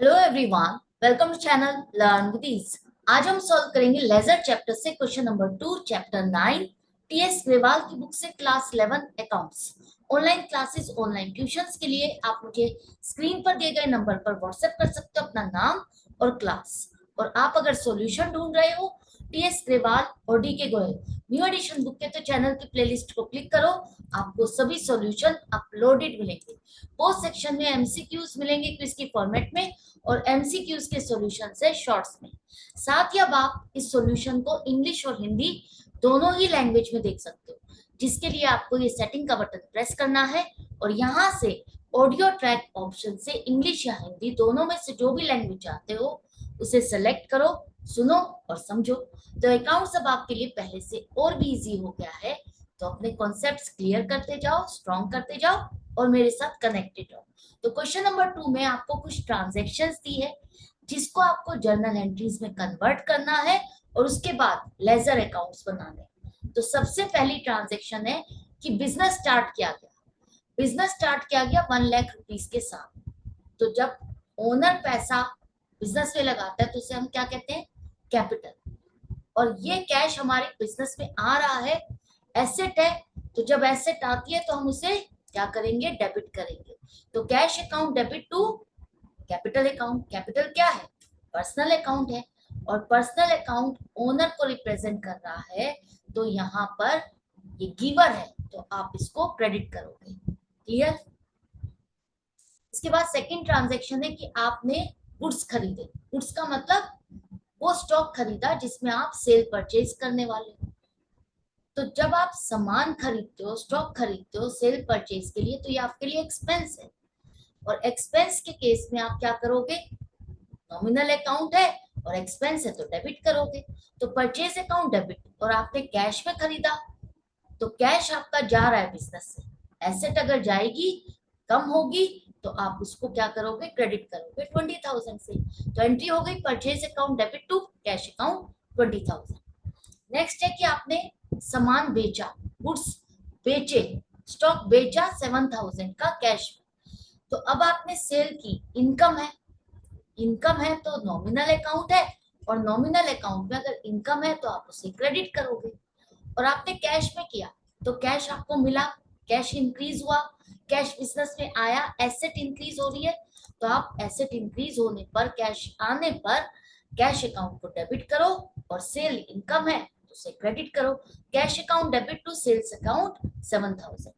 Hello everyone, welcome to channel learn with ease. आज हम solve करेंगे लेजर चैप्टर से question number 2 chapter 9 TS Grewal की बुक से class 11 accounts. Online classes online tuitions के लिए आप मुझे स्क्रीन पर दिए गए नंबर पर व्हाट्सएप कर सकते हो अपना नाम और क्लास। और आप अगर सॉल्यूशन ढूंढ रहे हो टीएस ग्रेवाल और डी के गोयल न्यू एडिशन बुक के, तो चैनल की प्लेलिस्ट को क्लिक करो, आपको सभी सॉल्यूशन अपलोडेड मिलेंगे। पोस्ट सेक्शन में एमसीक्यूज मिलेंगे क्विज की फॉर्मेट में और एमसीक्यूज के सॉल्यूशन से शॉर्ट्स में। साथ ही अब आप इस सॉल्यूशन को इंग्लिश और हिंदी दोनों ही लैंग्वेज में देख सकते हो, जिसके लिए आपको ये सेटिंग का बटन प्रेस करना है और यहाँ से ऑडियो ट्रैक ऑप्शन से इंग्लिश या हिंदी दोनों में से जो भी लैंग्वेज चाहते हो उसे सेलेक्ट करो, सुनो और समझो। तो अकाउंट्स अब आपके लिए पहले से और भी इजी हो गया है, तो अपने कॉन्सेप्ट्स क्लियर करते जाओ, स्ट्रॉन्ग करते जाओ और मेरे साथ कनेक्टेड रहो। तो क्वेश्चन नंबर 2 में आपको कुछ ट्रांजैक्शंस दी है जिसको आपको जर्नल एंट्रीज में कन्वर्ट करना है और उसके बाद लेजर अकाउंट्स बनाने हैं। तो सबसे पहली ट्रांजैक्शन है कि बिजनेस स्टार्ट किया गया। बिजनेस स्टार्ट किया गया 1 लाख रुपीज के साथ। तो जब ओनर पैसा बिजनेस में लगाता है तो उसे हम क्या कहते हैं? कैपिटल। और ये कैश हमारे बिजनेस में आ रहा है, एसेट है। तो जब एसेट आती है तो हम उसे क्या करेंगे? डेबिट करेंगे। तो cash account debit to capital account. Capital क्या है? पर्सनल अकाउंट है और पर्सनल अकाउंट ओनर को रिप्रेजेंट कर रहा है, तो यहाँ पर ये गिवर है तो आप इसको क्रेडिट करोगे। क्लियर? इसके बाद सेकंड ट्रांजैक्शन है कि आपने गुड्स खरीदे। गुड्स का मतलब वो स्टॉक खरीदा जिसमें आप सेल परचेज करने वाले हो। तो जब आप सामान खरीदते हो, स्टॉक खरीदते हो सेल परचेज के लिए, तो ये आपके लिए एक्सपेंस है। और एक्सपेंस के केस में आप क्या करोगे? नॉमिनल अकाउंट है और एक्सपेंस है तो डेबिट करोगे। तो परचेज अकाउंट डेबिट, और आपने कैश में खरीदा तो कैश आपका जा रहा है बिजनेस से। एसेट अगर जाएगी, कम होगी, तो आप उसको क्या करोगे? क्रेडिट करोगे 20,000 से। तो एंट्री हो गई purchase account debit to cash account 20,000। Next है कि आपने सामान बेचा, गुड्स बेचे, स्टॉक बेचा 7,000 का कैश में। तो अब आपने सेल की, इनकम है। इनकम है तो नॉमिनल अकाउंट है, और नॉमिनल अकाउंट में अगर इनकम है तो आप उसे क्रेडिट करोगे। और आपने कैश में किया तो कैश आपको मिला, कैश इंक्रीज हुआ, कैश बिजनेस में आया, एसेट इंक्रीज हो रही है। तो आप एसेट इंक्रीज होने पर, कैश आने पर कैश अकाउंट को डेबिट करो, और सेल इनकम है तो उसे क्रेडिट करो। Cash account debit to sales account 7,000।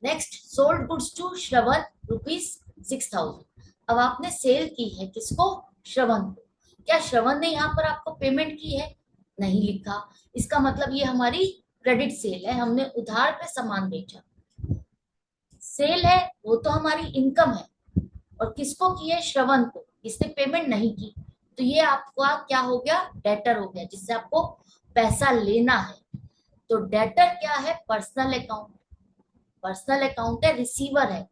Next, sold goods to Shravan ₹6,000। अब आपने सेल की है किसको? श्रवण को। क्या श्रवण ने यहाँ पर आपको पेमेंट की है? नहीं लिखा। इसका मतलब ये हमारी क्रेडिट सेल है, हमने उधार पे सामान बेचा। सेल है वो तो हमारी इनकम है, और किसको की है? श्रवण को। इसने पेमेंट नहीं की, तो ये आपका क्या हो गया? डेटर हो गया, जिससे आपको पैसा लेना है। तो डेटर क्या है? Personal account. पर्सनल अकाउंट है, रिसीवर है,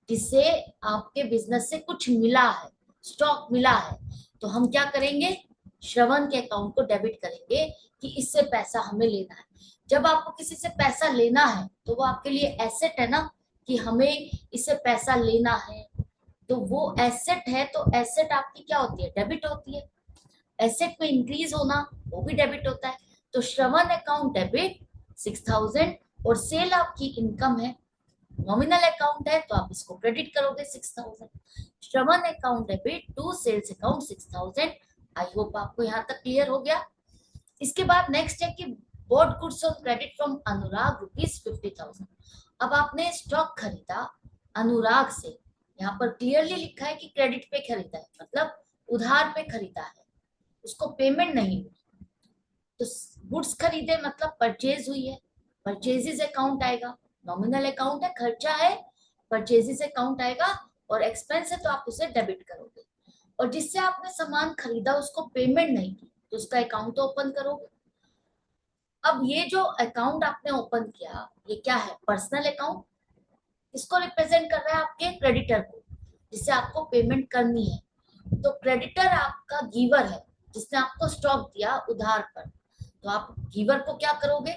जिससे आपके बिजनेस से कुछ मिला है, स्टॉक मिला है। तो हम क्या करेंगे? श्रवण के अकाउंट को डेबिट करेंगे कि इससे पैसा हमें लेना है। जब आपको किसी से पैसा लेना है तो वो आपके लिए एसेट है ना, कि हमें इससे पैसा लेना है। तो वो एसेट है, तो एसेट आपकी क्या होती है? डेबिट होती है। एसेट में इंक्रीज होना वो भी डेबिट होता है। तो श्रवण अकाउंट डेबिट 6,000, और सेल आपकी इनकम है, नॉमिनल अकाउंट है तो आप इसको क्रेडिट करोगे 6,000। Shravan account debit to sales account 6,000। I hope आपको यहाँ तक क्लियर हो गया। इसके बाद नेक्स्ट है कि bought goods on credit from Anurag ₹50,000। अब आपने स्टॉक खरीदा अनुराग से। यहाँ पर क्लियरली लिखा है कि क्रेडिट पे खरीदा है, मतलब उधार पे खरीदा है, उसको पेमेंट नहीं हुई। तो गुड्स खरीदे मतलब परचेज हुई है, परचेजेस अकाउंट आएगा। नॉमिनल अकाउंट है, खर्चा है, परचेजेस अकाउंट आएगा, और एक्सपेंस है तो आप उसे डेबिट करोगे। और जिससे आपने सामान खरीदा उसको पेमेंट नहीं की तो उसका अकाउंट तो ओपन करोगे। अब ये जो अकाउंट आपने ओपन किया, ये क्या है? Personal account. इसको रिप्रेजेंट कर रहा है आपके क्रेडिटर को, जिससे आपको पेमेंट करनी है। तो क्रेडिटर आपका गिवर है, जिसने आपको स्टॉक दिया उधार पर। तो आप गिवर को क्या करोगे?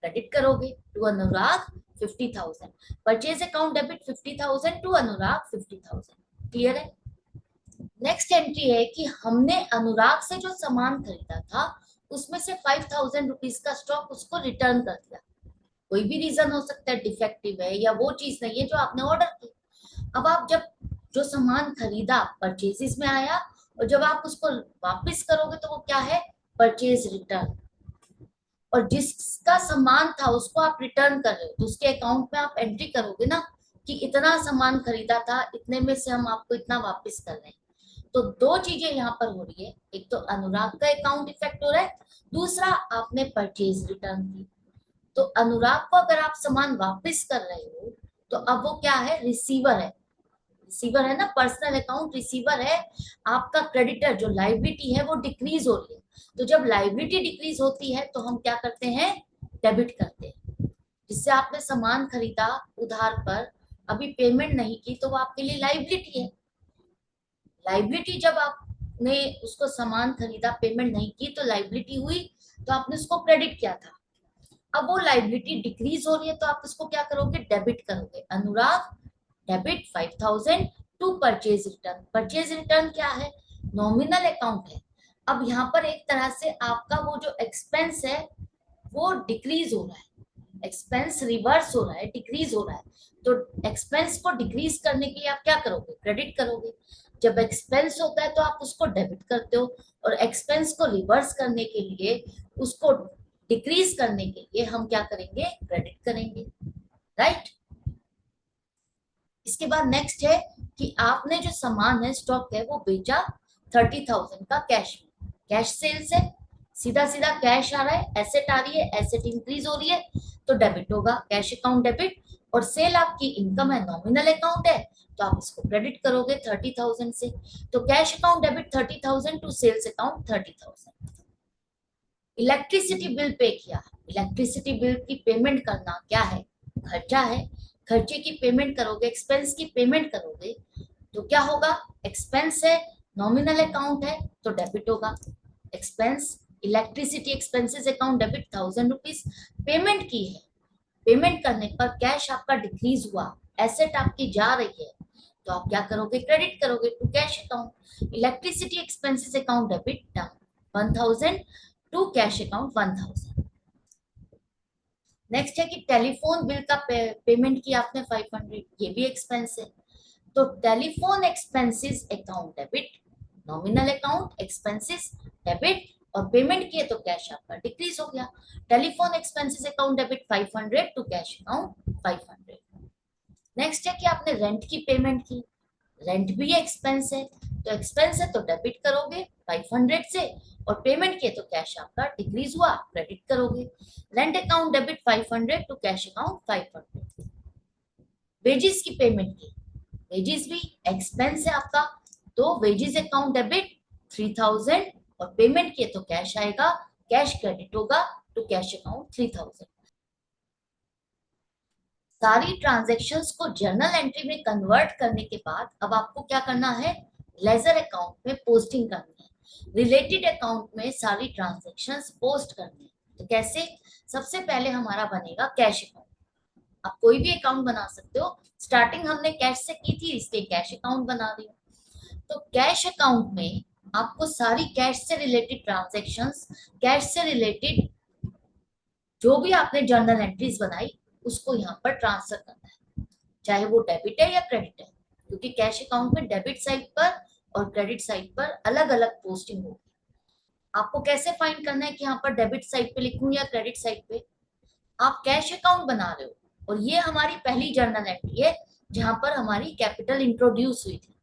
क्रेडिट करोगे to Anurag 50,000। Purchase account debit 50,000 to Anurag 50,000। Clear है। नेक्स्ट एंट्री है कि हमने अनुराग से जो सामान खरीदा था उसमें से 5,000 रुपीज का स्टॉक उसको रिटर्न कर दिया। कोई भी रीजन हो सकता है, डिफेक्टिव है या वो चीज नहीं है जो आपने ऑर्डर की। अब आप जब जो सामान खरीदा परचेजेस में आया, और जब आप उसको वापस करोगे तो वो क्या है, परचेज रिटर्न। और जिसका सामान था उसको आप रिटर्न कर रहे हो तो उसके अकाउंट में आप एंट्री करोगे ना कि इतना सामान खरीदा था, इतने में से हम आपको इतना वापस कर रहे हैं। तो दो चीजें यहाँ पर हो रही है, एक तो अनुराग का अकाउंट इफेक्ट हो रहा है, दूसरा आपने परचेज रिटर्न की। तो अनुराग को अगर आप सामान वापस कर रहे हो तो अब वो क्या है, रिसीवर है। रिसीवर है ना, पर्सनल अकाउंट रिसीवर है। आपका क्रेडिटर जो लाइबिलिटी है वो डिक्रीज हो रही है। तो जब लाइबिलिटी डिक्रीज होती है तो हम क्या करते हैं, डेबिट करते हैं। जिससे आपने सामान खरीदा उधार पर, अभी पेमेंट नहीं की, तो वो आपके लिए लाइबिलिटी है। लाइबिलिटी जब आपने उसको सामान खरीदा, पेमेंट नहीं की, तो लाइबिलिटी हुई, तो आपने उसको क्रेडिट किया था। अब वो लाइबिलिटी डिक्रीज हो रही है तो आप उसको क्या करोगे, डेबिट करोगे। Anurag debit 5,000 to purchase return. Purchase return क्या है, नॉमिनल अकाउंट है। अब यहाँ पर एक तरह से आपका वो जो एक्सपेंस है वो डिक्रीज हो रहा है, एक्सपेंस रिवर्स हो रहा है, डिक्रीज हो रहा है। तो एक्सपेंस को डिक्रीज करने के लिए आप क्या करोगे, क्रेडिट करोगे। जब एक्सपेंस होता है तो आप उसको डेबिट करते हो, और एक्सपेंस को रिवर्स करने के लिए, उसको डिक्रीज करने के लिए हम क्या करेंगे, क्रेडिट करेंगे। राइट। इसके बाद नेक्स्ट है कि आपने जो सामान है, स्टॉक है, वो बेचा 30,000 का कैश में। कैश सेल्स है, सीधा सीधा कैश आ रहा है, एसेट आ रही है, एसेट इंक्रीज हो रही है, तो डेबिट होगा, कैश अकाउंट डेबिट। और सेल आपकी इनकम है, नॉमिनल अकाउंट है, तो आप इसको क्रेडिट करोगे 30,000 से। तो cash account debit 30,000 to sales account 30,000। Electricity bill pay किया, इलेक्ट्रिसिटी बिल की पेमेंट करना क्या है, खर्चा है। खर्चे की पेमेंट करोगे, एक्सपेंस की पेमेंट करोगे, तो क्या होगा, एक्सपेंस है, नॉमिनल अकाउंट है, तो डेबिट होगा। Expense, electricity expenses account debit 1,000 rupees payment की है। पेमेंट करने पर कैश आपका डिक्रीज हुआ, एसेट आपकी जा रही है, तो आप क्या करोगे, क्रेडिट करोगे to cash account. Electricity expenses account debit down 1,000 to cash account 1,000। Next है कि टेलीफोन बिल का पेमेंट किया आपने 500, ये भी एक्सपेंस है। तो telephone expenses account debit, nominal account expenses debit, और पेमेंट किए तो कैश आपका डिक्रीज हो गया। Telephone expenses account debit 500 to cash account 500। Next है कि आपने रेंट की पेमेंट की, रेंट भी एक्सपेंस है, तो एक्सपेंस है तो डेबिट करोगे 500 से, और पेमेंट किए तो कैश आपका डिक्रीज हुआ, क्रेडिट करोगे। Rent account debit 500 to cash account 500। Wages की पेमेंट की, वेजेस भी एक्सपेंस है आपका, तो वेजेस अकाउंट डेबिट 3,000, और पेमेंट किए तो कैश आएगा, कैश क्रेडिट होगा टू कैश अकाउंट 3,000। सारी ट्रांजैक्शंस को जर्नल एंट्री में कन्वर्ट करने के बाद अब आपको क्या करना है, लेजर अकाउंट में पोस्टिंग करनी है। रिलेटेड अकाउंट में सारी ट्रांजैक्शंस पोस्ट करनी है। तो कैसे, सबसे पहले हमारा बनेगा कैश अकाउंट। आप कोई भी अकाउंट बना सकते हो, स्टार्टिंग हमने कैश से की थी इसलिए कैश अकाउंट बना रही हूँ। तो कैश अकाउंट में आपको सारी कैश से रिलेटेड ट्रांजैक्शंस, कैश से रिलेटेड जो भी आपने जर्नल एंट्रीज बनाई उसको यहाँ पर ट्रांसफर करना है, चाहे वो डेबिट है या क्रेडिट है, क्योंकि कैश अकाउंट में डेबिट साइड पर और क्रेडिट साइड पर अलग अलग पोस्टिंग होगी। आपको कैसे फाइंड करना है कि यहाँ पर डेबिट साइड पे लिखूं या क्रेडिट साइड पे। आप कैश अकाउंट बना रहे हो और ये हमारी पहली जर्नल एंट्री है जहां पर हमारी कैपिटल इंट्रोड्यूस हुई थी।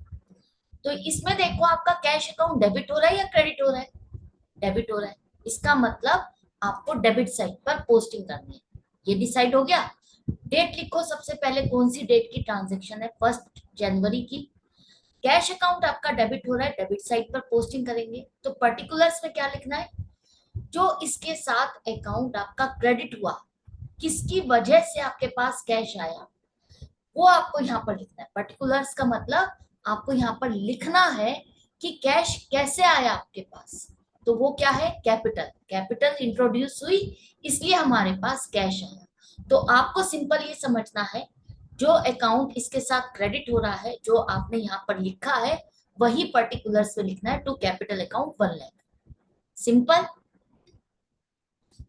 तो इसमें देखो आपका कैश अकाउंट डेबिट हो रहा है या क्रेडिट हो रहा है, डेबिट हो रहा है। इसका मतलब आपको डेबिट साइड पर पोस्टिंग करनी है, ये डिसाइड हो गया। डेट लिखो, सबसे पहले कौन सी डेट की ट्रांजेक्शन है, 1 जनवरी की। कैश अकाउंट आपका डेबिट हो रहा है, डेबिट साइड पर पोस्टिंग करेंगे। तो पर्टिकुलर्स में क्या लिखना है, जो इसके साथ अकाउंट आपका क्रेडिट हुआ, किसकी वजह से आपके पास कैश आया, वो आपको यहाँ पर लिखना है। पर्टिकुलर्स का मतलब आपको यहाँ पर लिखना है कि कैश कैसे आया आपके पास। तो वो क्या है, कैपिटल, कैपिटल इंट्रोड्यूस हुई इसलिए हमारे पास कैश आया। तो आपको सिंपल ये समझना है जो अकाउंट इसके साथ क्रेडिट हो रहा है, जो आपने यहाँ पर लिखा है, वही पर्टिकुलर्स में लिखना है, to capital account 1 lakh. Simple.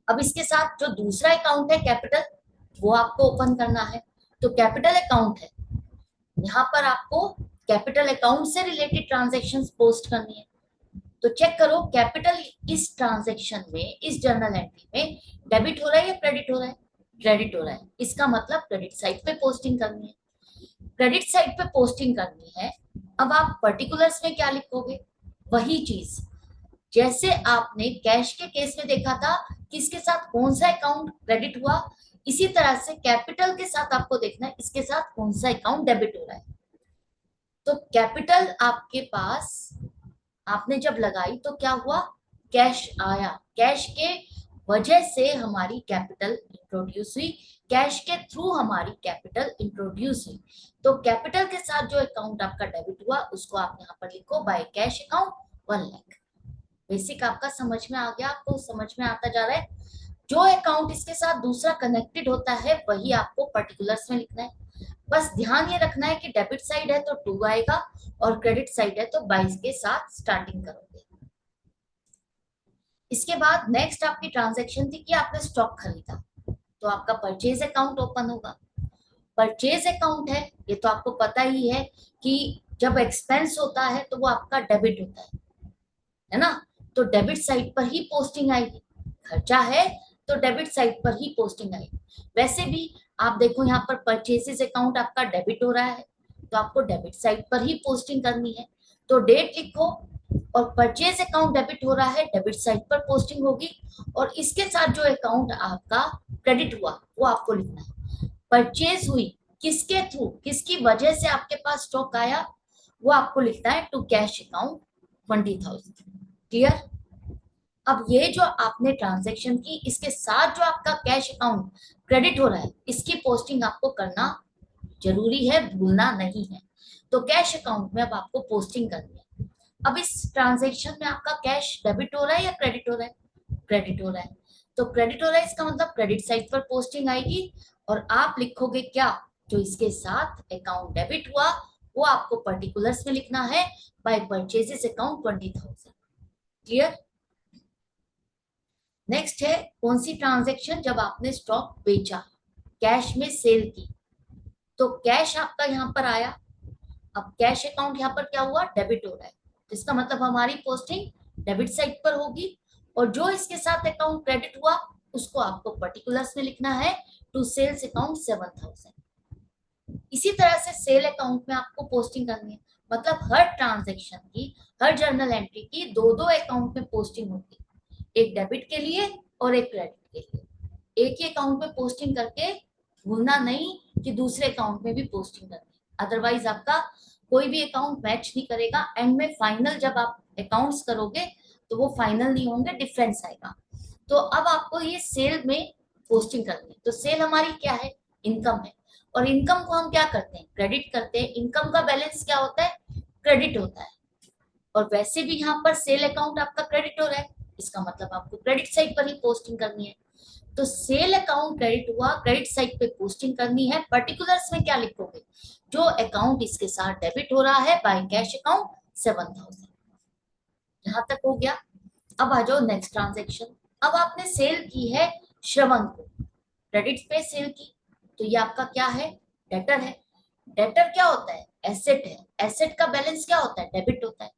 अब इसके साथ जो दूसरा अकाउंट है कैपिटल, वो आपको ओपन करना है। तो कैपिटल अकाउंट है, यहाँ पर आपको कैपिटल अकाउंट से रिलेटेड ट्रांजेक्शन्स पोस्ट करनी है। तो चेक करो कैपिटल इस ट्रांजेक्शन में, इस जर्नल एंट्री में डेबिट हो रहा है या क्रेडिट हो रहा है? क्रेडिट हो रहा है। इसका मतलब क्रेडिट साइड पे पोस्टिंग करनी है। क्रेडिट साइड पे पोस्टिंग करनी है। अब आप पर्टिकुलर्स में क्या लिखोगे? वही चीज जैसे आपने कैश के केस में देखा था कि इसके साथ कौन सा अकाउंट क्रेडिट हुआ, इसी तरह से कैपिटल के साथ आपको देखना है इसके साथ कौन सा अकाउंट डेबिट हो रहा है। तो कैपिटल आपके पास आपने जब लगाई तो क्या हुआ? कैश आया। कैश के वजह से हमारी कैपिटल इंट्रोड्यूस हुई, कैश के थ्रू हमारी कैपिटल इंट्रोड्यूस हुई। तो कैपिटल के साथ जो अकाउंट आपका डेबिट हुआ उसको आप यहाँ पर लिखो by cash account 1 lakh. Basic आपका समझ में आ गया? आपको समझ में आता जा रहा है? जो अकाउंट इसके साथ दूसरा कनेक्टेड होता है वही आपको पर्टिकुलर्स में लिखना है। बस ध्यान ये रखना है कि डेबिट साइड है तो 2 आएगा और क्रेडिट साइड है तो 22 के साथ स्टार्टिंग करोगे। इसके बाद नेक्स्ट आपकी ट्रांजैक्शन थी कि आपने स्टॉक खरीदा, तो आपका परचेज अकाउंट ओपन होगा। परचेज अकाउंट है, ये तो आपको पता ही है कि जब एक्सपेंस होता है तो वो आपका डेबिट होता है ना? तो डेबिट साइड पर ही पोस्टिंग आएगी। खर्चा है तो डेबिट साइड पर ही पोस्टिंग आएगी। वैसे भी आप देखो यहाँ पर परचेसेस अकाउंट आपका डेबिट हो रहा है तो आपको डेबिट साइड पर ही पोस्टिंग करनी है। तो डेट लिखो और परचेज अकाउंट डेबिट हो रहा है, डेबिट साइड पर पोस्टिंग होगी। और इसके साथ जो अकाउंट आपका क्रेडिट हुआ वो आपको लिखना है। परचेज हुई किसके थ्रू, किसकी वजह से आपके पास स्टॉक आया, वो आपको लिखना है टू कैश अकाउंट 20,000। क्लियर? अब ये जो आपने ट्रांजैक्शन की इसके साथ जो आपका कैश अकाउंट क्रेडिट हो रहा है इसकी पोस्टिंग आपको करना जरूरी है, भूलना नहीं है। तो कैश अकाउंट में अब आपको पोस्टिंग करनी है। अब इस ट्रांजैक्शन में आपका कैश डेबिट हो रहा है या क्रेडिट हो रहा है? क्रेडिट हो रहा है। तो क्रेडिट हो रहा है इसका मतलब क्रेडिट साइड पर पोस्टिंग आएगी और आप लिखोगे क्या? जो इसके साथ अकाउंट डेबिट हुआ वो आपको पर्टिकुलर्स में लिखना है by purchases account 20,000। Clear? Next है कौन सी ट्रांजैक्शन? जब आपने स्टॉक बेचा, कैश में सेल की, तो कैश आपका यहाँ पर आया। अब कैश अकाउंट यहाँ पर क्या हुआ? डेबिट हो रहा है, तो इसका मतलब हमारी पोस्टिंग डेबिट साइड पर होगी। और जो इसके साथ अकाउंट क्रेडिट हुआ उसको आपको पर्टिकुलर्स में लिखना है टू सेल्स अकाउंट 7,000। इसी तरह से सेल अकाउंट में आपको पोस्टिंग करनी है। मतलब हर ट्रांजैक्शन की, हर जर्नल एंट्री की दो दो अकाउंट में पोस्टिंग होगी, एक डेबिट के लिए और एक क्रेडिट के लिए। एक ही अकाउंट में पोस्टिंग करके भूलना नहीं कि दूसरे अकाउंट में भी पोस्टिंग करनी है, अदरवाइज आपका कोई भी अकाउंट मैच नहीं करेगा। एंड में फाइनल जब आप अकाउंट्स करोगे तो वो फाइनल नहीं होंगे, डिफरेंस आएगा। तो अब आपको ये सेल में पोस्टिंग करनी है। तो सेल हमारी क्या है? इनकम है। और इनकम को हम क्या करते हैं? क्रेडिट करते हैं। इनकम का बैलेंस क्या होता है? क्रेडिट होता है। और वैसे भी यहाँ पर सेल अकाउंट आपका क्रेडिट हो रहा है, इसका मतलब आपको क्रेडिट साइड पर ही पोस्टिंग करनी है। तो सेल अकाउंट क्रेडिट हुआ, क्रेडिट साइड पे पोस्टिंग करनी है। पर्टिकुलर्स में क्या लिखोगे? जो अकाउंट इसके साथ डेबिट हो रहा है बाय कैश अकाउंट 7,000। यहां तक हो गया। अब आ जाओ नेक्स्ट ट्रांजेक्शन। अब आपने सेल की है श्रवण को, क्रेडिट पे सेल की, तो ये आपका क्या है? डेटर है। डेटर क्या होता है? एसेट है। एसेट का बैलेंस क्या होता है? डेबिट होता है।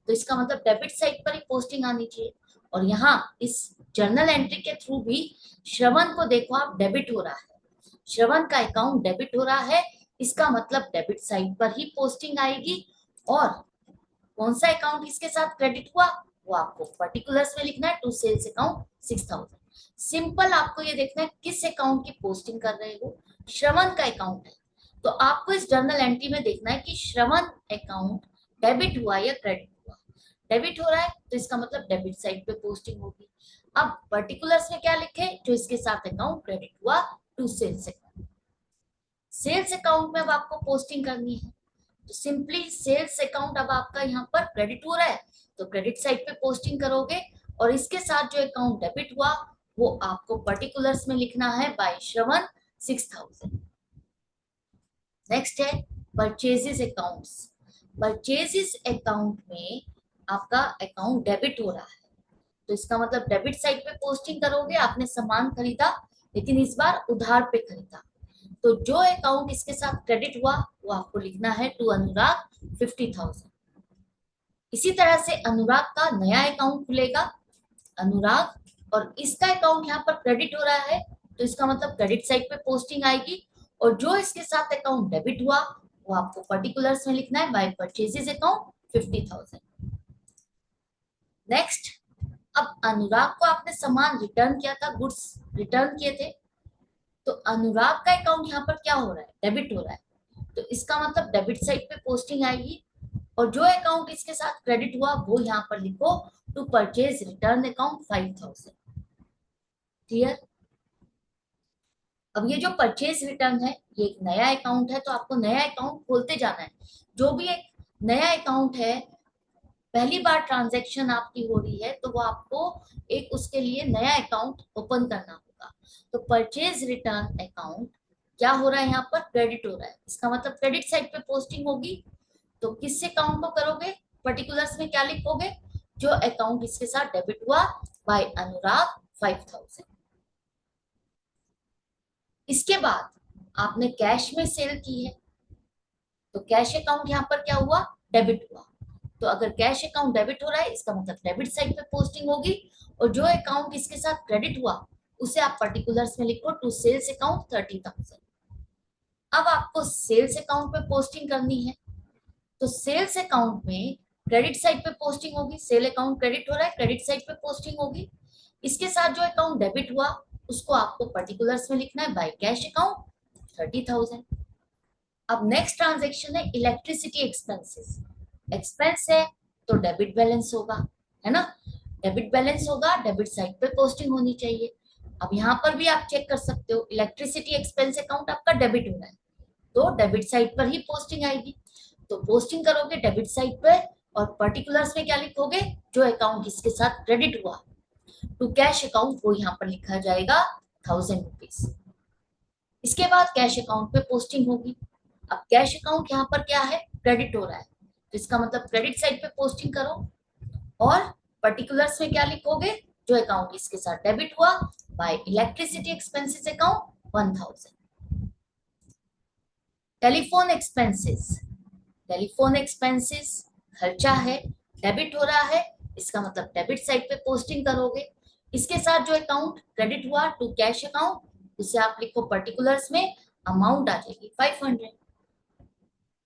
तो इसका मतलब डेबिट साइड पर ही पोस्टिंग आनी चाहिए। और यहाँ इस जर्नल एंट्री के थ्रू भी श्रवण को देखो आप डेबिट हो रहा है, श्रवण का अकाउंट डेबिट हो रहा है, इसका मतलब डेबिट साइड पर ही पोस्टिंग आएगी। और कौन सा अकाउंट इसके साथ क्रेडिट हुआ वो आपको पर्टिकुलर्स में लिखना है टू सेल्स अकाउंट 6,000। सिंपल, आपको ये देखना है किस अकाउंट की पोस्टिंग कर रहे हो। श्रवण का अकाउंट है तो आपको इस जर्नल एंट्री में देखना है कि श्रवण अकाउंट डेबिट हुआ या क्रेडिट हुआ। डेबिट हो रहा है तो इसका मतलब डेबिट साइड पे पोस्टिंग होगी। अब पर्टिकुलर्स में क्या लिखे? जो इसके साथ अकाउंट क्रेडिट हुआ to sales account. Sales account में अब आपको पोस्टिंग करनी है। तो सिंपली सेल्स अकाउंट अब आपका यहाँ पर क्रेडिट हो रहा है तो क्रेडिट साइड पे पोस्टिंग करोगे। और इसके साथ जो अकाउंट डेबिट हुआ वो आपको पर्टिकुलर्स में लिखना है बाय श्रवण 6,000। नेक्स्ट है परचेजेस अकाउंट्स। परचेजेस अकाउंट में आपका अकाउंट डेबिट हो रहा है, तो इसका मतलब डेबिट साइड पे पोस्टिंग करोगे, आपने सामान खरीदा लेकिन इस बार उधार पे खरीदा, तो जो अकाउंट इसके साथ क्रेडिट हुआ वो आपको लिखना है टू अनुराग 50,000। इसी तरह से अनुराग का नया अकाउंट खुलेगा, अनुराग, और इसका अकाउंट यहाँ पर क्रेडिट हो रहा है, तो इसका मतलब क्रेडिट साइड पे पोस्टिंग आएगी, और जो इसके साथ अकाउंट डेबिट हुआ वो आपको पर्टिकुलर्स में लिखना है बाय परचेजेस अकाउंट 50,000। नेक्स्ट, अब अनुराग को आपने सामान रिटर्न किया था, गुड्स रिटर्न किए थे, तो अनुराग का अकाउंट यहाँ पर क्या हो रहा है, डेबिट हो रहा है, तो इसका मतलब डेबिट साइड पे पोस्टिंग आएगी, और जो अकाउंट इसके साथ क्रेडिट हुआ वो यहाँ पर लिखो to purchase return account 5,000। Clear? अब ये जो परचेज रिटर्न है ये एक नया अकाउंट है, तो आपको नया अकाउंट खोलते जाना है। जो भी एक नया अकाउंट है, पहली बार ट्रांजैक्शन आपकी हो रही है, तो वो आपको एक उसके लिए नया अकाउंट ओपन करना होगा। तो परचेज रिटर्न अकाउंट क्या हो रहा है, यहाँ पर क्रेडिट हो रहा है, इसका मतलब क्रेडिट साइड पे पोस्टिंग होगी। तो किस अकाउंट को करोगे, पर्टिकुलर्स में क्या लिखोगे, जो अकाउंट इसके साथ डेबिट हुआ बाय अनुराग 5,000। इसके बाद आपने कैश में सेल की है, तो कैश अकाउंट यहाँ पर क्या हुआ, डेबिट हुआ, तो अगर कैश अकाउंट डेबिट हो रहा है इसका मतलब डेबिट साइड पे पोस्टिंग होगी, और जो अकाउंट इसके साथ क्रेडिट हुआ उसे आप पर्टिकुलर्स में लिखो टू सेल्स अकाउंट 30,000। अब आपको सेल्स अकाउंट पे पोस्टिंग करनी है, तो सेल्स अकाउंट में क्रेडिट साइड पे पोस्टिंग होगी, सेल अकाउंट क्रेडिट हो रहा है, क्रेडिट साइड पे पोस्टिंग होगी, इसके साथ जो अकाउंट डेबिट हुआ उसको आपको पर्टिकुलर्स में लिखना है बाय कैश अकाउंट 30,000। अब नेक्स्ट ट्रांजेक्शन है इलेक्ट्रिसिटी एक्सपेंसेस। एक्सपेंस है तो डेबिट बैलेंस होगा, है ना, डेबिट बैलेंस होगा, डेबिट साइड पे पोस्टिंग होनी चाहिए। अब यहाँ पर भी आप चेक कर सकते हो, इलेक्ट्रिसिटी एक्सपेंस अकाउंट आपका डेबिट हो रहा है, तो डेबिट साइड पर ही पोस्टिंग आएगी, तो पोस्टिंग करोगे डेबिट साइड पर, और पर्टिकुलर्स में क्या लिखोगे, जो अकाउंट इसके साथ क्रेडिट हुआ टू कैश अकाउंट वो यहाँ पर लिखा जाएगा 1,000 रुपीज। इसके बाद कैश अकाउंट पे पोस्टिंग होगी। अब कैश अकाउंट यहाँ पर क्या है, क्रेडिट हो रहा है, तो इसका मतलब क्रेडिट साइड पे पोस्टिंग करो, और पर्टिकुलर्स में क्या लिखोगे, जो अकाउंट इसके साथ डेबिट हुआ bye electricity expenses account 1,000। Telephone expenses, telephone expenses खर्चा है, डेबिट हो रहा है, इसका मतलब डेबिट साइड पे पोस्टिंग करोगे, इसके साथ जो अकाउंट क्रेडिट हुआ टू कैश अकाउंट उसे आप लिखो पर्टिकुलर्स में, अमाउंट आ जाएगी 500।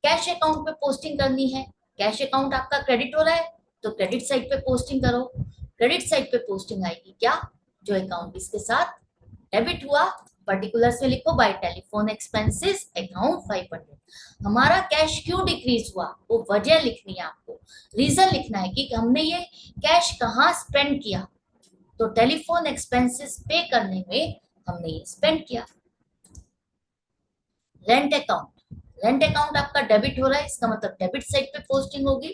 कैश अकाउंट पे पोस्टिंग करनी है, कैश अकाउंट आपका क्रेडिट हो रहा है तो क्रेडिट साइड पे पोस्टिंग करो, क्रेडिट साइड पे पोस्टिंग आएगी क्या, जो अकाउंट इसके साथ डेबिट हुआ, पर्टिकुलर्स में लिखो बाय टेलीफोन एक्सपेंसेस अकाउंट 500। हमारा कैश क्यों डिक्रीज हुआ वो वजह लिखनी है आपको, रीजन लिखना है कि हमने ये कैश कहाँ स्पेंड किया, तो टेलीफोन एक्सपेंसेस पे करने में हमने ये स्पेंड किया। रेंट अकाउंट, रेंट अकाउंट आपका डेबिट हो रहा है, इसका मतलब डेबिट साइड पे पोस्टिंग होगी,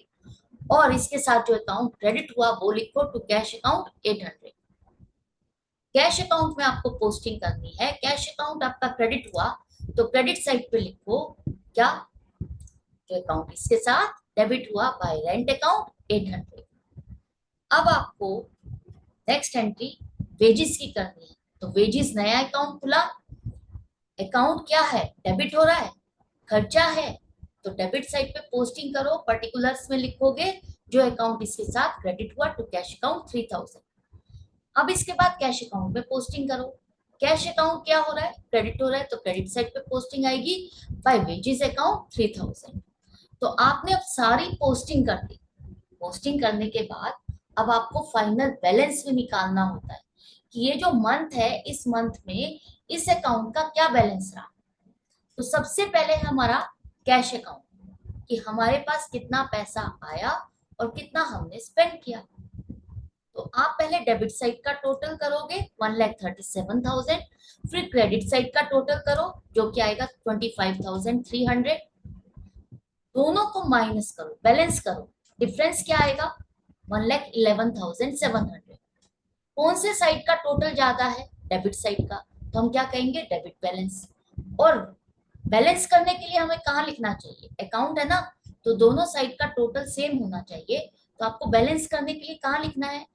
और इसके साथ जो अकाउंट क्रेडिट हुआ वो लिखो to cash account 800। Cash account में आपको पोस्टिंग करनी है, कैश अकाउंट आपका क्रेडिट हुआ तो क्रेडिट साइड पे लिखो क्या, जो अकाउंट इसके साथ डेबिट हुआ बाय रेंट अकाउंट 800। अब आपको नेक्स्ट एंट्री वेजेस की करनी है, तो वेजेस नया अकाउंट खुला, अकाउंट क्या है, डेबिट हो रहा है, खर्चा है, तो डेबिट साइड पे पोस्टिंग करो, पर्टिकुलर्स में लिखोगे जो अकाउंट इसके साथ क्रेडिट हुआ टू कैश अकाउंट 3,000। अब इसके बाद कैश अकाउंट पे पोस्टिंग करो, कैश अकाउंट क्या हो रहा है, क्रेडिट हो रहा है, तो क्रेडिट साइड पे पोस्टिंग आएगी बाय वेजेस अकाउंट 3,000। तो आपने अब सारी पोस्टिंग कर दी, पोस्टिंग करने के बाद अब आपको फाइनल बैलेंस भी निकालना होता है कि ये जो मंथ है इस मंथ में इस अकाउंट का क्या बैलेंस रहा। तो सबसे पहले हमारा कैश अकाउंट कि हमारे पास कितना पैसा आया और कितना हमने स्पेंड किया, तो आप पहले डेबिट साइड का टोटल करोगे 1,37,000, फिर क्रेडिट साइड का टोटल करो जो कि आएगा 25,300, दोनों को माइनस करो, बैलेंस करो, डिफरेंस क्या आएगा 1,11,700। कौन से साइड का टोटल ज्यादा है, डेबिट साइड का, तो हम क्या कहेंगे डेबिट बैलेंस, और बैलेंस करने के लिए हमें कहाँ लिखना चाहिए, अकाउंट है ना, तो दोनों साइड का टोटल सेम होना चाहिए। तो आपको बैलेंस करने के लिए कहाँ लिखना है,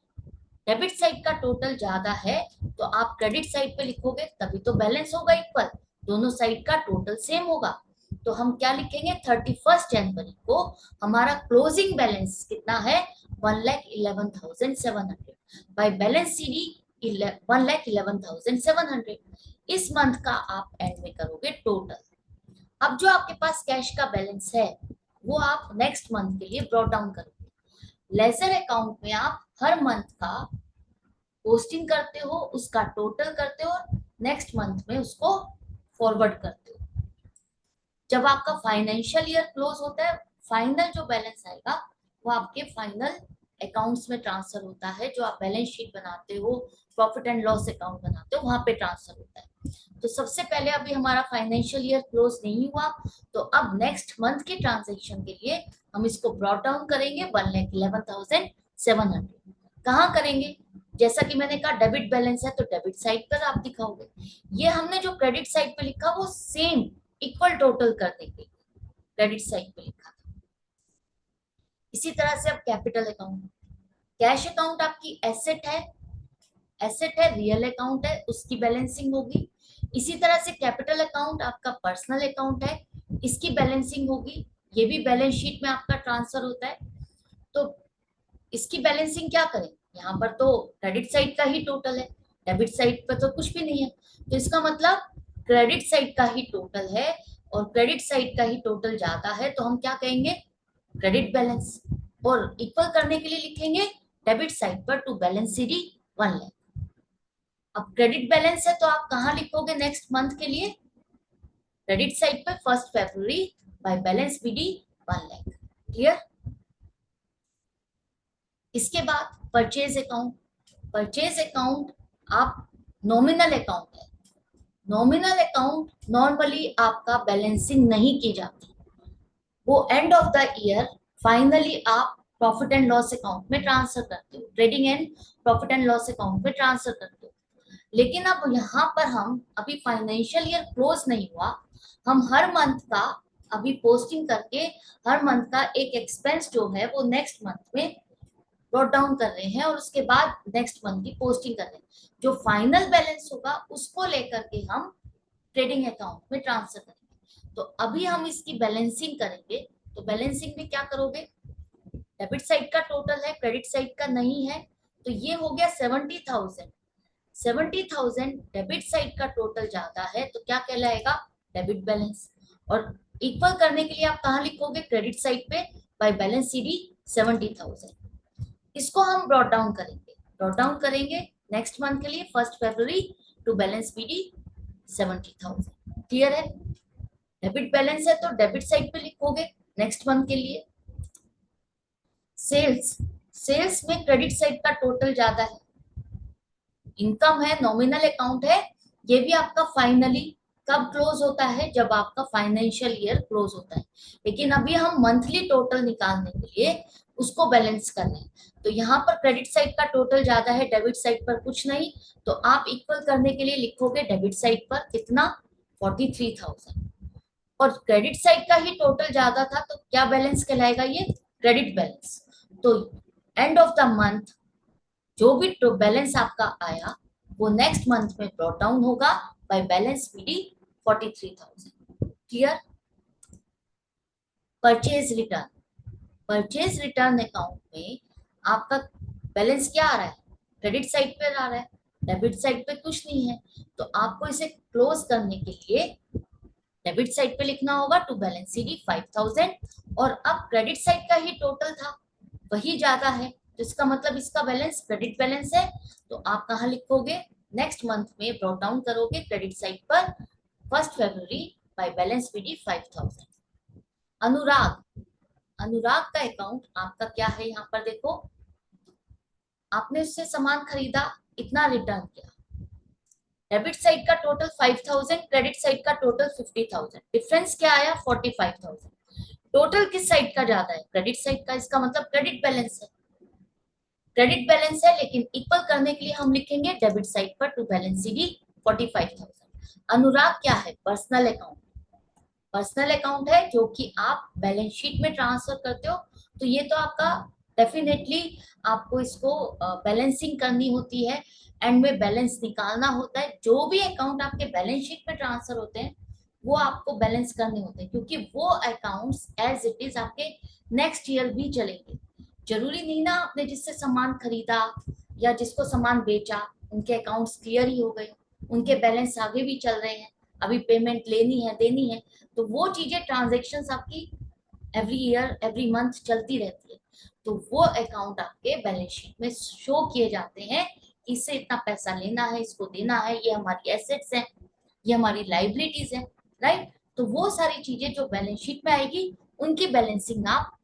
डेबिट साइड का टोटल ज्यादा है तो आप क्रेडिट साइड पे लिखोगे, तभी तो बैलेंस होगा इक्वल, दोनों साइड का टोटल सेम होगा। तो हम क्या लिखेंगे, 31 जनवरी को हमारा क्लोजिंग बैलेंस कितना है, 1,11,700 बाय बैलेंस सी डी 1,11,700। इस मंथ का आप एंड में करोगे टोटल। अब जो आपके पास कैश का बैलेंस है वो आप नेक्स्ट मंथ के लिए ब्रॉट डाउन करोगे। लेजर अकाउंट में आप हर मंथ का पोस्टिंग करते हो, उसका टोटल करते हो, नेक्स्ट मंथ में उसको फॉरवर्ड करते हो। जब आपका फाइनेंशियल ईयर क्लोज होता है, फाइनल जो बैलेंस आएगा वो आपके फाइनल अकाउंट्स में ट्रांसफर होता है, जो आप बैलेंस शीट बनाते हो, प्रॉफिट एंड लॉस अकाउंट बनाते हो, वहां पे ट्रांसफर होता है। तो सबसे पहले अभी हमारा फाइनेंशियल ईयर क्लोज नहीं हुआ, तो अब नेक्स्ट मंथ के ट्रांजेक्शन के लिए हम इसको ब्रॉट डाउन करेंगे 1,11,700। कहाँ करेंगे, जैसा कि मैंने कहा डेबिट बैलेंस है तो डेबिट साइड पर आप दिखाओगे। ये हमने जो क्रेडिट साइड पे लिखा वो सेम इक्वल टोटल कर देंगे, क्रेडिट साइड पे लिखा था। इसी तरह से अब कैपिटल अकाउंट, कैश अकाउंट आपकी एसेट है, एसेट है, रियल अकाउंट है, उसकी बैलेंसिंग होगी। इसी तरह से कैपिटल अकाउंट आपका पर्सनल अकाउंट है, इसकी बैलेंसिंग होगी, ये भी बैलेंस शीट में आपका ट्रांसफर होता है। तो इसकी बैलेंसिंग क्या करें, यहाँ पर तो क्रेडिट साइड का ही टोटल है, डेबिट साइड पर तो कुछ भी नहीं है, तो इसका मतलब क्रेडिट साइड का ही टोटल है, और क्रेडिट साइड का ही टोटल ज्यादा है तो हम क्या कहेंगे, क्रेडिट बैलेंस। और इक्वल करने के लिए लिखेंगे डेबिट साइड पर to balance C D 1 lakh. अब क्रेडिट बैलेंस है तो आप कहाँ लिखोगे नेक्स्ट मंथ के लिए, क्रेडिट साइड पे 1 फरवरी by balance B D 1 lakh. Clear. इसके बाद परचेज अकाउंट, परचेज अकाउंट आप नॉमिनल अकाउंट है, नॉमिनल अकाउंट नॉर्मली आपका बैलेंसिंग नहीं की जाती, वो end of the year finally आप प्रॉफिट एंड लॉस अकाउंट में ट्रांसफर करते हो, trading and profit and loss account में ट्रांसफर करते हो। लेकिन अब यहाँ पर हम अभी फाइनेंशियल ईयर क्लोज नहीं हुआ, हम हर मंथ का अभी पोस्टिंग करके हर मंथ का एक एक्सपेंस जो है वो नेक्स्ट मंथ में नोट डाउन कर रहे हैं, और उसके बाद नेक्स्ट मंथ की पोस्टिंग कर रहे हैं। जो फाइनल बैलेंस होगा उसको लेकर के हम ट्रेडिंग अकाउंट में ट्रांसफर करेंगे। तो अभी हम इसकी बैलेंसिंग करेंगे, तो बैलेंसिंग में क्या करोगे, डेबिट साइड का टोटल है, क्रेडिट साइड का नहीं है, तो ये हो गया 70,000। 70,000 डेबिट साइड का टोटल ज्यादा है तो क्या कहलाएगा, डेबिट बैलेंस। और इक्वल करने के लिए आप कहाँ लिखोगे, क्रेडिट साइड पे बाय बैलेंस सी डी 70,000। इसको हम ब्रॉट डाउन करेंगे, ब्रॉट डाउन करेंगे नेक्स्ट मंथ के लिए 1 फरवरी to balance B D 70,000। Clear है। डेबिट बैलेंस है तो डेबिट साइड पे लिखोगे नेक्स्ट मंथ के लिए। सेल्स, सेल्स में क्रेडिट साइड का टोटल ज्यादा है, इनकम है, नॉमिनल अकाउंट है, ये भी आपका फाइनली कब क्लोज होता है, जब आपका फाइनेंशियल ईयर क्लोज होता है। लेकिन अभी हम मंथली टोटल निकालने के लिए उसको बैलेंस कर रहे हैं, तो यहाँ पर क्रेडिट साइड का टोटल ज्यादा है, डेबिट साइड पर कुछ नहीं, तो आप इक्वल करने के लिए लिखोगे डेबिट साइड पर कितना, 43,000। और क्रेडिट साइड का ही टोटल ज्यादा था तो क्या बैलेंस कहलाएगा, ये क्रेडिट बैलेंस। तो एंड ऑफ द मंथ जो भी बैलेंस आपका आया वो नेक्स्ट मंथ में ब्रॉट डाउन होगा by balance PD 43,000। Clear. Purchase return, purchase return account में आपका बैलेंस क्या आ रहा है, क्रेडिट साइड पे आ रहा है, डेबिट साइड पे कुछ नहीं है, तो आपको इसे क्लोज करने के लिए डेबिट साइड पे लिखना होगा टू बैलेंस सी डी 5,000। और अब क्रेडिट साइड का ही टोटल था, वही ज्यादा है, तो इसका मतलब इसका बैलेंस क्रेडिट बैलेंस है, तो आप कहाँ लिखोगे, नेक्स्ट मंथ में ब्रॉट डाउन करोगे क्रेडिट साइड पर 1 फरवरी बाय बैलेंस पीडी 5,000। अनुराग, अनुराग का अकाउंट आपका क्या है, यहाँ पर देखो, आपने उससे सामान खरीदा, इतना रिटर्न किया, डेबिट साइड का टोटल 5,000, क्रेडिट साइड का टोटल 50,000, डिफरेंस क्या आया, 45,000। टोटल किस साइड का ज्यादा है, क्रेडिट साइड का, इसका मतलब क्रेडिट बैलेंस है, क्रेडिट बैलेंस है, लेकिन इक्वल करने के लिए हम लिखेंगे डेबिट साइड पर टू बैलेंस सी डी 45,000। अनुराग क्या है, पर्सनल अकाउंट, पर्सनल अकाउंट है जो कि आप बैलेंस शीट में ट्रांसफर करते हो, तो ये तो आपका डेफिनेटली आपको इसको बैलेंसिंग करनी होती है, एंड में बैलेंस निकालना होता है। जो भी अकाउंट आपके बैलेंस शीट में ट्रांसफर होते हैं वो आपको बैलेंस करने होते हैं, क्योंकि वो अकाउंट्स एज इट इज आपके नेक्स्ट ईयर भी चलेंगे। जरूरी नहीं ना आपने जिससे सामान खरीदा या जिसको सामान बेचा उनके अकाउंट्स क्लियर ही हो गए, उनके बैलेंस आगे भी चल रहे हैं, अभी पेमेंट लेनी है देनी है, तो वो चीजें ट्रांजेक्शन आपकी एवरी ईयर एवरी मंथ चलती रहती है। तो वो अकाउंट आपके बैलेंस शीट में शो किए जाते हैं, इससे इतना पैसा लेना है, इसको देना है, ये हमारी एसेट्स हैं, ये हमारी लाइबिलिटीज है, राइट। तो वो सारी चीजें जो बैलेंस शीट में आएगी उनकी बैलेंसिंग आप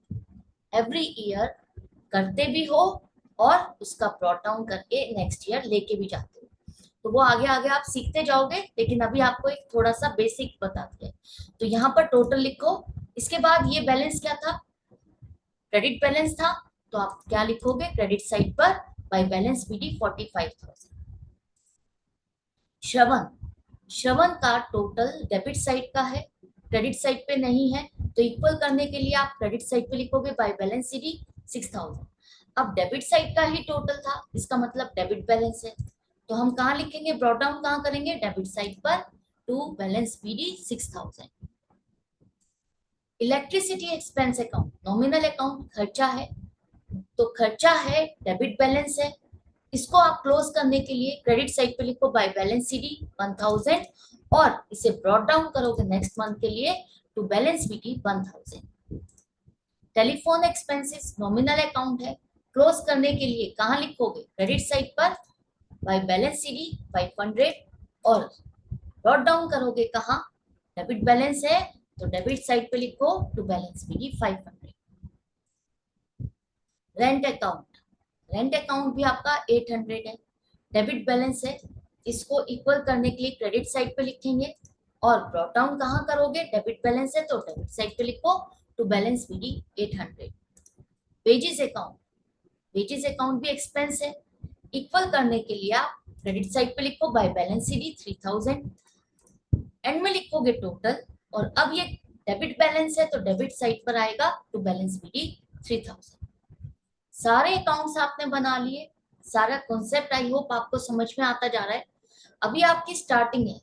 एवरी ईयर करते भी हो और उसका ब्रॉट डाउन करके नेक्स्ट ईयर लेके भी जाते हो। तो वो आगे आगे आप सीखते जाओगे, लेकिन अभी आपको एक थोड़ा सा बेसिक बता दिया। तो यहाँ पर टोटल लिखो, इसके बाद ये बैलेंस क्या था, क्रेडिट बैलेंस था, तो आप क्या लिखोगे क्रेडिट साइड पर, बाय बैलेंस बीडी 45,000। श्रवण, श्रवण का टोटल डेबिट साइड का है, क्रेडिट साइड पे नहीं है, तो इक्वल करने के लिए आप क्रेडिट साइड पे लिखोगे बाय बैलेंस सीडी 6,000। अब डेबिट साइड का ही टोटल था, इसका मतलब डेबिट बैलेंस है, तो हम कहाँ लिखेंगे, ब्रॉट डाउन कहाँ करेंगे, डेबिट साइड पर to balance BD 6,000। Electricity expense account nominal account खर्चा है, तो खर्चा है डेबिट बैलेंस है, इसको आप क्लोज करने के लिए क्रेडिट साइड पे लिखो बाय बैलेंस सीडी 1000 और इसे ब्रॉट डाउन करोगे नेक्स्ट मंथ के लिए to balance BD 1000। Telephone expenses nominal account है, क्लोज करने के लिए कहाँ लिखोगे क्रेडिट साइड पर बाय बैलेंस सीडी 500 और ब्रॉट डाउन करोगे कहाँ, डेबिट बैलेंस है तो डेबिट साइड पे लिखो to balance BD 500। Rent account, rent account भी आपका 800 है, डेबिट बैलेंस है, इसको इक्वल करने के लिए क्रेडिट साइड पे लिखेंगे और ब्रॉट डाउन कहाँ करोगे, डेबिट बैलेंस है तो डेबिट साइड पे लिखो to balance BD 800। Wages account, wages account भी एक्सपेंस है, इक्वल करने के लिए आप क्रेडिट साइड पे लिखो बाय बैलेंस सीडी 3000, एंड में लिखोगे टोटल, और अब ये डेबिट बैलेंस है तो डेबिट साइड पर आएगा टू बैलेंस बीडी 3000। सारे अकाउंट्स आपने बना लिए, सारा कॉन्सेप्ट आई होप आपको समझ में आता जा रहा है। अभी आपकी स्टार्टिंग है,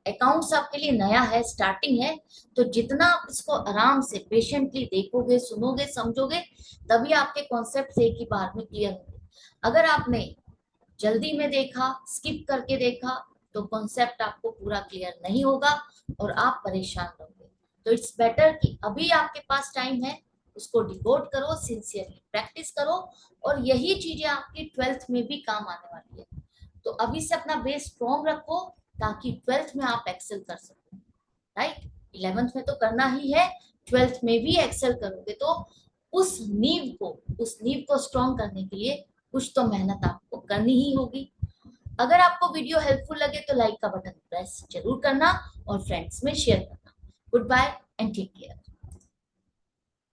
अकाउंट्स आपके लिए नया है, स्टार्टिंग है, तो जितना आप इसको आराम से पेशेंटली देखोगे सुनोगे समझोगे तभी आपके कॉन्सेप्ट एक ही बार में क्लियर होंगे। अगर आपने जल्दी में देखा स्किप करके देखा तो कॉन्सेप्ट आपको पूरा क्लियर नहीं होगा और आप परेशान रहोगे। तो इट्स बेटर कि अभी आपके पास टाइम है, उसको डिकोड करो, सिंसियरली प्रैक्टिस करो, और यही चीजें आपकी 12th में भी काम आने वाली है। तो अभी से अपना बेस स्ट्रॉन्ग रखो ताकि 12th में आप एक्सेल कर सको, राइट। 11th में तो करना ही है, 12th में भी एक्सेल करोगे तो उस नींव को स्ट्रॉन्ग करने के लिए कुछ तो मेहनत आपको करनी ही होगी। अगर आपको वीडियो हेल्पफुल लगे तो लाइक का बटन प्रेस जरूर करना और फ्रेंड्स में शेयर करना। Good bye and take care.